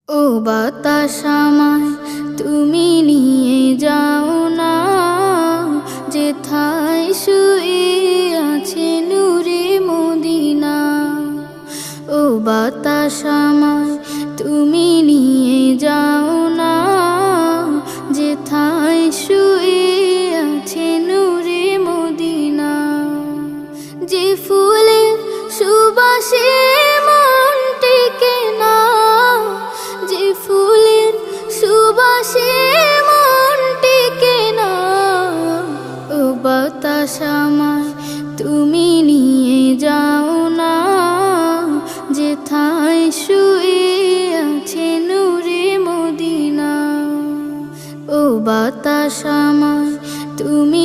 ও বাতাস আমায় তুমি নিয়ে যাও না, যেথায় শুয়ে আছে নূরে মদিনা। ও বাতাস আমায় তুমি নিয়ে যাও না, যেথায় শুয়ে আছে নূরে মদিনা। যে ফুলের সুবাসে মন টেকে না, যে ফুলের সুবাসে মন টেকে না। ও বাতাস আমায় তুমি নিয়ে যাও না, যেথায় শুয়ে আছে নূরে মদিনা। ও বাতাস আমায় তুমি